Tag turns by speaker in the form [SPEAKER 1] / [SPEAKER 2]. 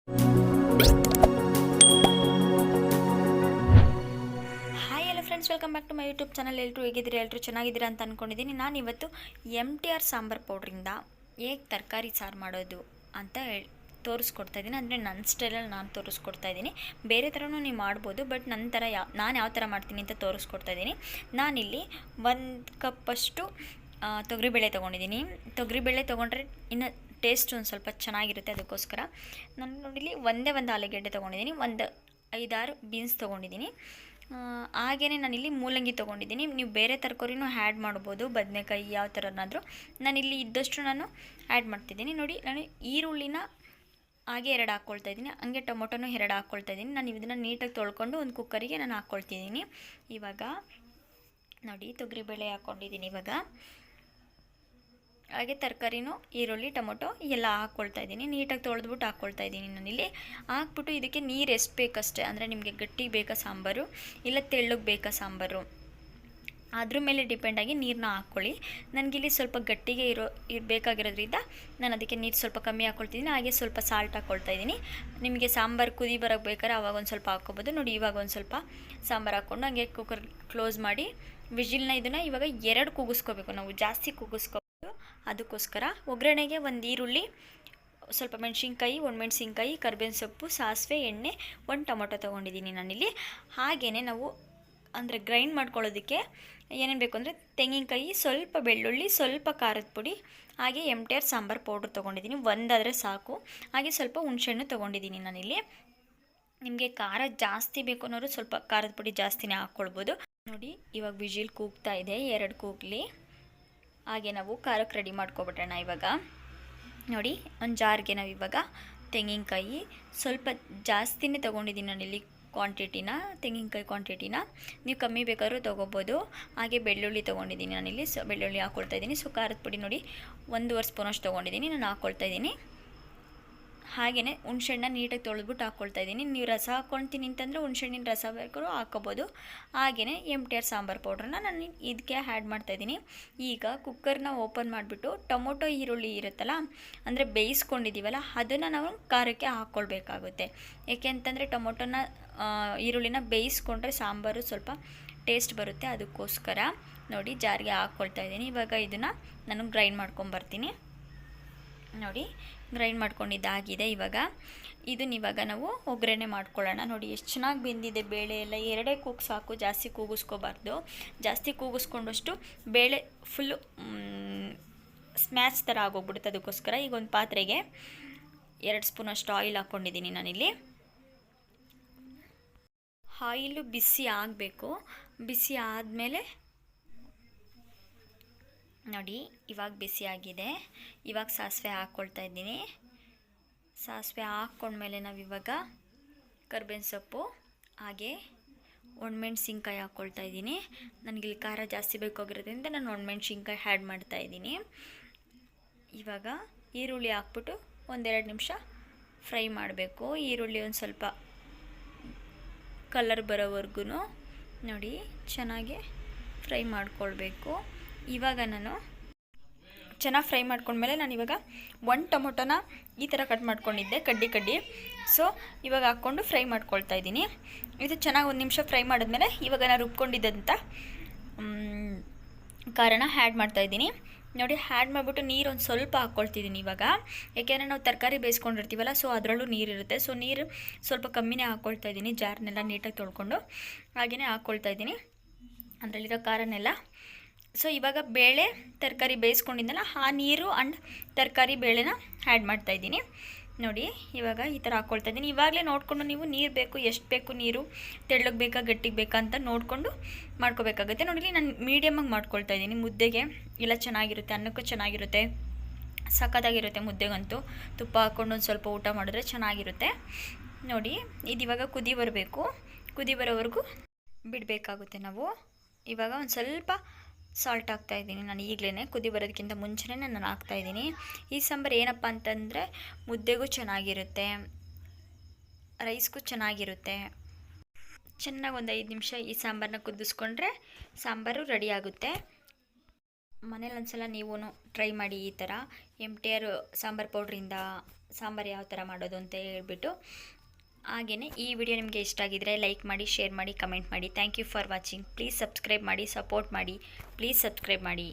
[SPEAKER 1] Hi hello friends, welcome back to my YouTube channel. ಎಲ್ಲರೂ ಹೇಗಿದ್ದೀರಿ? ಎಲ್ಲರೂ ಚೆನ್ನಾಗಿದ್ದೀರಾ ಅಂತ ಅಂದ್ಕೊಂಡಿದ್ದೀನಿ. ನಾನು ಇವತ್ತು MTR ಸಾಂಬಾರು ಪೌಡ್ರಿಂದ ಹೇಗೆ ತರಕಾರಿ ಸಾರು ಮಾಡೋದು ಅಂತ ತೋರಿಸ್ಕೊಡ್ತಾ ಇದ್ದೀನಿ. ಅಂದರೆ ನನ್ನ ಸ್ಟೈಲಲ್ಲಿ ನಾನು ತೋರಿಸ್ಕೊಡ್ತಾ ಇದ್ದೀನಿ. ಬೇರೆ ಥರನೂ ನೀವು ಮಾಡ್ಬೋದು, ಬಟ್ ನನ್ನ ಥರ ನಾನು ಯಾವ ಥರ ಮಾಡ್ತೀನಿ ಅಂತ ತೋರಿಸ್ಕೊಡ್ತಾ ಇದ್ದೀನಿ. ನಾನಿಲ್ಲಿ 1 ಕಪ್ಪಷ್ಟು ತೊಗರಿಬೇಳೆ ತೊಗೊಂಡಿದ್ದೀನಿ. ತೊಗರಿಬೇಳೆ ತೊಗೊಂಡ್ರೆ ಇನ್ನು ಟೇಸ್ಟ್ ಒಂದು ಸ್ವಲ್ಪ ಚೆನ್ನಾಗಿರುತ್ತೆ. ಅದಕ್ಕೋಸ್ಕರ ನಾನು ನೋಡಿಲಿ ಒಂದೇ ಒಂದು ಆಲೂಗೆಡ್ಡೆ ತೊಗೊಂಡಿದ್ದೀನಿ, ಒಂದು 5-6 ಬೀನ್ಸ್ ತೊಗೊಂಡಿದ್ದೀನಿ. ಹಾಗೆಯೇ ನಾನಿಲ್ಲಿ ಮೂಲಂಗಿ ತೊಗೊಂಡಿದ್ದೀನಿ. ನೀವು ಬೇರೆ ತರಕಾರಿನೂ ಆ್ಯಡ್ ಮಾಡ್ಬೋದು, ಬದನೆಕಾಯಿ ಯಾವ ಥರನಾದರೂ. ನಾನಿಲ್ಲಿ ಇದ್ದಷ್ಟು ನಾನು ಆ್ಯಡ್ ಮಾಡ್ತಿದ್ದೀನಿ. ನೋಡಿ, ನಾನು ಈರುಳ್ಳಿನ ಹಾಗೆ 2 ಹಾಕ್ಕೊಳ್ತಾ ಇದ್ದೀನಿ, ಹಂಗೆ ಟೊಮೊಟೊನೂ 2 ಹಾಕ್ಕೊಳ್ತಾ ಇದ್ದೀನಿ. ನಾನು ಇದನ್ನು ನೀಟಾಗಿ ತೊಳ್ಕೊಂಡು ಒಂದು ಕುಕ್ಕರಿಗೆ ನಾನು ಹಾಕ್ಕೊಳ್ತಿದ್ದೀನಿ. ಇವಾಗ ನೋಡಿ, ತೊಗರಿಬೇಳೆ ಹಾಕ್ಕೊಂಡಿದ್ದೀನಿ. ಇವಾಗ ಹಾಗೆ ತರಕಾರಿನೂ ಈರುಳ್ಳಿ ಟೊಮೊಟೊ ಎಲ್ಲ ಹಾಕ್ಕೊಳ್ತಾ ಇದ್ದೀನಿ. ನೀಟಾಗಿ ತೊಳೆದ್ಬಿಟ್ಟು ಹಾಕ್ಕೊಳ್ತಾ ಇದ್ದೀನಿ. ನಾನಿಲ್ಲಿ ಹಾಕ್ಬಿಟ್ಟು ಇದಕ್ಕೆ ನೀರು ಎಷ್ಟು ಬೇಕಷ್ಟೇ, ಅಂದರೆ ನಿಮಗೆ ಗಟ್ಟಿ ಬೇಕಾ ಸಾಂಬಾರು ಇಲ್ಲ ತೆಳ್ಳಗೆ ಬೇಕಾ ಸಾಂಬಾರು, ಅದ್ರ ಮೇಲೆ ಡಿಪೆಂಡಾಗಿ ನೀರನ್ನ ಹಾಕ್ಕೊಳ್ಳಿ. ನನಗಿಲ್ಲಿ ಸ್ವಲ್ಪ ಗಟ್ಟಿಗೆ ಬೇಕಾಗಿರೋದ್ರಿಂದ ನಾನು ಅದಕ್ಕೆ ನೀರು ಸ್ವಲ್ಪ ಕಮ್ಮಿ ಹಾಕ್ಕೊಳ್ತಿದ್ದೀನಿ. ಹಾಗೆ ಸ್ವಲ್ಪ ಸಾಲ್ಟ್ ಹಾಕ್ಕೊಳ್ತಾ ಇದ್ದೀನಿ. ನಿಮಗೆ ಸಾಂಬಾರು ಕುದಿ ಬರೋಕ್ಕೆ ಬೇಕಾದ್ರೆ ಆವಾಗ ಒಂದು ಸ್ವಲ್ಪ ಹಾಕ್ಕೊಬೋದು. ನೋಡಿ, ಇವಾಗ ಒಂದು ಸ್ವಲ್ಪ ಸಾಂಬಾರು ಹಾಕ್ಕೊಂಡು ಹಂಗೆ ಕುಕ್ಕರ್ ಕ್ಲೋಸ್ ಮಾಡಿ ವಿಜಿಲ್ನ ಇದನ್ನು ಇವಾಗ 2 ಕೂಗಿಸ್ಕೋಬೇಕು. ನಾವು ಜಾಸ್ತಿ ಕೂಗಿಸ್ಕೋಬೋದು. ಅದಕ್ಕೋಸ್ಕರ ಒಗ್ಗರಣೆಗೆ ಒಂದು ಈರುಳ್ಳಿ, ಸ್ವಲ್ಪ ಮೆಣಸಿನ್ಕಾಯಿ, ಒಣಮೆಣಸಿನ್ಕಾಯಿ, ಕರ್ಬೇವಿನ ಸೊಪ್ಪು, ಸಾಸಿವೆ, ಎಣ್ಣೆ, 1 ಟೊಮೊಟೊ ತೊಗೊಂಡಿದ್ದೀನಿ ನಾನಿಲ್ಲಿ. ಹಾಗೆಯೇ ನಾವು ಅಂದರೆ ಗ್ರೈಂಡ್ ಮಾಡ್ಕೊಳ್ಳೋದಕ್ಕೆ ಏನೇನು ಬೇಕು ಅಂದರೆ ತೆಂಗಿನಕಾಯಿ, ಸ್ವಲ್ಪ ಬೆಳ್ಳುಳ್ಳಿ, ಸ್ವಲ್ಪ ಖಾರದ ಪುಡಿ, ಹಾಗೆ MTR ಸಾಂಬಾರು ಪೌಡ್ರ್ ತೊಗೊಂಡಿದ್ದೀನಿ. ಒಂದಾದರೆ ಸಾಕು. ಹಾಗೆ ಸ್ವಲ್ಪ ಹುಣಸೆಹಣ್ಣು ತೊಗೊಂಡಿದ್ದೀನಿ ನಾನಿಲ್ಲಿ. ನಿಮಗೆ ಖಾರ ಜಾಸ್ತಿ ಬೇಕು ಅನ್ನೋರು ಸ್ವಲ್ಪ ಖಾರದ ಪುಡಿ ಜಾಸ್ತಿನೇ ಹಾಕ್ಕೊಳ್ಬೋದು. ನೋಡಿ, ಇವಾಗ ವಿಜಿಲ್ ಕೂಗ್ತಾ ಇದೆ, 2 ಕೂಗಲಿ. ಹಾಗೆ ನಾವು ಖಾರಕ್ಕೆ ರೆಡಿ ಮಾಡ್ಕೊಬಿಡೋಣ. ಇವಾಗ ನೋಡಿ, ಒಂದು ಜಾರ್ಗೆ ನಾವು ಇವಾಗ ತೆಂಗಿನಕಾಯಿ ಸ್ವಲ್ಪ ಜಾಸ್ತಿನೇ ತೊಗೊಂಡಿದ್ದೀನಿ ನಾನಿಲ್ಲಿ ತೆಂಗಿನಕಾಯಿ ಕ್ವಾಂಟಿಟಿನ. ನೀವು ಕಮ್ಮಿ ಬೇಕಾದ್ರೂ ತೊಗೋಬೋದು. ಹಾಗೆ ಬೆಳ್ಳುಳ್ಳಿ ತೊಗೊಂಡಿದ್ದೀನಿ ನಾನಿಲ್ಲಿ, ಬೆಳ್ಳುಳ್ಳಿ ಹಾಕ್ಕೊಳ್ತಾ ಇದ್ದೀನಿ. ಖಾರದ ಪುಡಿ ನೋಡಿ 1.5 ಸ್ಪೂನಷ್ಟು ತೊಗೊಂಡಿದ್ದೀನಿ, ನಾನು ಹಾಕ್ಕೊಳ್ತಾ ಇದ್ದೀನಿ. ಹಾಗೆಯೇ ಹುಣ್ಸೆಹಣ್ಣ ನೀಟಾಗಿ ತೊಳೆದ್ಬಿಟ್ಟು ಹಾಕ್ಕೊಳ್ತಾ ಇದ್ದೀನಿ. ನೀವು ರಸ ಹಾಕ್ಕೊಳ್ತೀನಿ ಅಂತಂದರೆ ಹುಣ್ಸೆಹಣ್ಣಿನ ರಸ ಬೇಕಾದ್ರೂ ಹಾಕ್ಕೋಬೋದು. ಹಾಗೆಯೇ MTR ಸಾಂಬಾರು ಪೌಡ್ರನ್ನ ನಾನು ಇದಕ್ಕೆ ಆ್ಯಡ್ ಮಾಡ್ತಾಯಿದ್ದೀನಿ. ಈಗ ಕುಕ್ಕರ್ನ ಓಪನ್ ಮಾಡಿಬಿಟ್ಟು ಟೊಮೊಟೊ ಈರುಳ್ಳಿ ಇರುತ್ತಲ್ಲ, ಅಂದರೆ ಬೇಯಿಸ್ಕೊಂಡಿದ್ದೀವಲ್ಲ, ಅದನ್ನು ನಾವು ಖಾರಕ್ಕೆ ಹಾಕ್ಕೊಳ್ಬೇಕಾಗುತ್ತೆ. ಏಕೆ ಅಂತಂದರೆ ಟೊಮೊಟೊನ ಈರುಳ್ಳಿನ ಬೇಯಿಸ್ಕೊಂಡ್ರೆ ಸಾಂಬಾರು ಸ್ವಲ್ಪ ಟೇಸ್ಟ್ ಬರುತ್ತೆ. ಅದಕ್ಕೋಸ್ಕರ ನೋಡಿ, ಜಾರಿಗೆ ಹಾಕ್ಕೊಳ್ತಾ ಇದ್ದೀನಿ. ಇವಾಗ ಇದನ್ನು ನಾನು ಗ್ರೈಂಡ್ ಮಾಡ್ಕೊಂಬರ್ತೀನಿ. ನೋಡಿ, ಗ್ರೈಂಡ್ ಮಾಡ್ಕೊಂಡಿದ್ದಾಗಿದೆ. ಇವಾಗ ನಾವು ಒಗ್ಗರಣೆ ಮಾಡ್ಕೊಳ್ಳೋಣ. ನೋಡಿ, ಎಷ್ಟು ಚೆನ್ನಾಗಿ ಬೆಂದಿದೆ ಬೇಳೆ ಎಲ್ಲ. 2 ಕೂಗು ಸಾಕು, ಜಾಸ್ತಿ ಕೂಗಿಸ್ಕೋಬಾರ್ದು. ಜಾಸ್ತಿ ಕೂಗಿಸ್ಕೊಂಡಷ್ಟು ಬೇಳೆ ಫುಲ್ಲು ಸ್ಮ್ಯಾಚ್ ಥರ ಆಗೋಗ್ಬಿಡುತ್ತೆ. ಅದಕ್ಕೋಸ್ಕರ ಈಗ ಒಂದು ಪಾತ್ರೆಗೆ 2 ಸ್ಪೂನಷ್ಟು ಆಯಿಲ್ ಹಾಕ್ಕೊಂಡಿದ್ದೀನಿ ನಾನಿಲ್ಲಿ. ಆಯಿಲು ಬಿಸಿ ಆಗಬೇಕು. ಬಿಸಿ ಆದಮೇಲೆ ನೋಡಿ, ಇವಾಗ ಬಿಸಿ ಆಗಿದೆ. ಇವಾಗ ಸಾಸಿವೆ ಹಾಕ್ಕೊಳ್ತಾ ಇದ್ದೀನಿ. ಸಾಸಿವೆ ಹಾಕ್ಕೊಂಡ್ಮೇಲೆ ನಾವು ಇವಾಗ ಕರ್ಬೇವಿನ ಸೊಪ್ಪು ಹಾಗೆ ಒಣಮೆಣ್ಸಿನ್ಕಾಯಿ ಹಾಕ್ಕೊಳ್ತಾ ಇದ್ದೀನಿ. ನನಗಿಲ್ಲಿ ಖಾರ ಜಾಸ್ತಿ ಬೇಕಾಗಿರೋದ್ರಿಂದ ನಾನು ಒಣಮೆಣ್ಸಿನ್ಕಾಯಿ ಆ್ಯಡ್ ಮಾಡ್ತಾ ಇದ್ದೀನಿ. ಇವಾಗ ಈರುಳ್ಳಿ ಹಾಕ್ಬಿಟ್ಟು 1-2 ನಿಮಿಷ ಫ್ರೈ ಮಾಡಬೇಕು. ಈರುಳ್ಳಿ ಒಂದು ಸ್ವಲ್ಪ ಕಲರ್ ಬರೋವರೆಗೂ ನೋಡಿ ಚೆನ್ನಾಗಿ ಫ್ರೈ ಮಾಡ್ಕೊಳ್ಬೇಕು. ಇವಾಗ ನಾನು ಚೆನ್ನಾಗಿ ಫ್ರೈ ಮಾಡ್ಕೊಂಡ್ಮೇಲೆ ನಾನು ಇವಾಗ 1 ಟೊಮೊಟೊನ ಈ ಥರ ಕಟ್ ಮಾಡ್ಕೊಂಡಿದ್ದೆ, ಕಡ್ಡಿ. ಸೊ ಇವಾಗ ಹಾಕ್ಕೊಂಡು ಫ್ರೈ ಮಾಡ್ಕೊಳ್ತಾ ಇದ್ದೀನಿ. ಇದು ಚೆನ್ನಾಗಿ 1 ನಿಮಿಷ ಫ್ರೈ ಮಾಡಿದ್ಮೇಲೆ ಇವಾಗ ನಾನು ರುಬ್ಕೊಂಡಿದ್ದಂಥ ಖಾರನ ಆ್ಯಡ್ ಮಾಡ್ತಾಯಿದ್ದೀನಿ. ನೋಡಿ, ಆ್ಯಡ್ ಮಾಡಿಬಿಟ್ಟು ನೀರು ಒಂದು ಸ್ವಲ್ಪ ಹಾಕ್ಕೊಳ್ತಿದ್ದೀನಿ ಇವಾಗ. ಯಾಕೆಂದರೆ ನಾವು ತರಕಾರಿ ಬೇಯಿಸ್ಕೊಂಡಿರ್ತೀವಲ್ಲ, ಸೊ ಅದರಲ್ಲೂ ನೀರಿರುತ್ತೆ. ಸೊ ನೀರು ಸ್ವಲ್ಪ ಕಮ್ಮಿನೇ ಹಾಕ್ಕೊಳ್ತಾ ಇದ್ದೀನಿ. ಜಾರ್ನೆಲ್ಲ ನೀಟಾಗಿ ತೊಳ್ಕೊಂಡು ಹಾಗೆಯೇ ಹಾಕ್ಕೊಳ್ತಾ ಇದ್ದೀನಿ ಅದರಲ್ಲಿರೋ ಖಾರನೆಲ್ಲ. ಸೊ ಇವಾಗ ಬೇಳೆ ತರಕಾರಿ ಬೇಯಿಸ್ಕೊಂಡಿದ್ದಲ್ಲ, ಆ ನೀರು ಆ್ಯಂಡ್ ತರಕಾರಿ ಬೇಳೆನ ಆ್ಯಡ್ ಮಾಡ್ತಾಯಿದ್ದೀನಿ. ನೋಡಿ, ಇವಾಗ ಈ ಥರ ಹಾಕ್ಕೊಳ್ತಾ ಇದ್ದೀನಿ. ಇವಾಗಲೇ ನೋಡಿಕೊಂಡು ನೀವು ನೀರು ಬೇಕು, ಎಷ್ಟು ಬೇಕು ನೀರು, ತೆಳ್ಳಗೆ ಬೇಕಾ ಗಟ್ಟಿಗೆ ಬೇಕಾ ಅಂತ ನೋಡಿಕೊಂಡು ಮಾಡ್ಕೋಬೇಕಾಗುತ್ತೆ. ನೋಡಿ, ನಾನು ಮೀಡಿಯಮಾಗಿ ಮಾಡ್ಕೊಳ್ತಾ ಇದ್ದೀನಿ. ಮುದ್ದೆಗೆ ಎಲ್ಲ ಚೆನ್ನಾಗಿರುತ್ತೆ, ಅನ್ನಕ್ಕೂ ಚೆನ್ನಾಗಿರುತ್ತೆ, ಸಖತ್ತಾಗಿರುತ್ತೆ. ಮುದ್ದೆಗಂತೂ ತುಪ್ಪ ಹಾಕ್ಕೊಂಡು ಒಂದು ಸ್ವಲ್ಪ ಊಟ ಮಾಡಿದ್ರೆ ಚೆನ್ನಾಗಿರುತ್ತೆ. ನೋಡಿ, ಇದು ಇವಾಗ ಕುದಿ ಬರಬೇಕು. ಕುದಿ ಬರೋವರೆಗೂ ಬಿಡಬೇಕಾಗುತ್ತೆ ನಾವು. ಇವಾಗ ಒಂದು ಸ್ವಲ್ಪ ಸಾಲ್ಟ್ ಹಾಕ್ತಾಯಿದ್ದೀನಿ ನಾನು. ಈಗಲೇ ಕುದಿ ಬರೋದಕ್ಕಿಂತ ಮುಂಚೆನೇ ನಾನು ಹಾಕ್ತಾಯಿದ್ದೀನಿ. ಈ ಸಾಂಬಾರು ಏನಪ್ಪ ಅಂತಂದರೆ ಮುದ್ದೆಗೂ ಚೆನ್ನಾಗಿರುತ್ತೆ, ರೈಸ್ಗೂ ಚೆನ್ನಾಗಿರುತ್ತೆ. ಚೆನ್ನಾಗಿ ಒಂದು 5 ನಿಮಿಷ ಈ ಸಾಂಬಾರನ್ನ ಕುದಿಸ್ಕೊಂಡ್ರೆ ಸಾಂಬಾರು ರೆಡಿ ಆಗುತ್ತೆ. ಮನೇಲಿ ಒಂದ್ಸಲ ನೀವು ಟ್ರೈ ಮಾಡಿ ಈ ಥರ MTR ಸಾಂಬಾರು ಪೌಡ್ರಿಂದ ಸಾಂಬಾರು ಯಾವ ಥರ ಮಾಡೋದು ಅಂತ ಹೇಳ್ಬಿಟ್ಟು. ಹಾಗೆಯೇ ಈ ವಿಡಿಯೋ ನಿಮಗೆ ಇಷ್ಟ ಆಗಿದ್ರೆ ಲೈಕ್ ಮಾಡಿ, ಶೇರ್ ಮಾಡಿ, ಕಮೆಂಟ್ ಮಾಡಿ. Thank you for watching. Please subscribe ಮಾಡಿ, ಸಪೋರ್ಟ್ ಮಾಡಿ. ಪ್ಲೀಸ್ ಸಬ್ಸ್ಕ್ರೈಬ್ ಮಾಡಿ.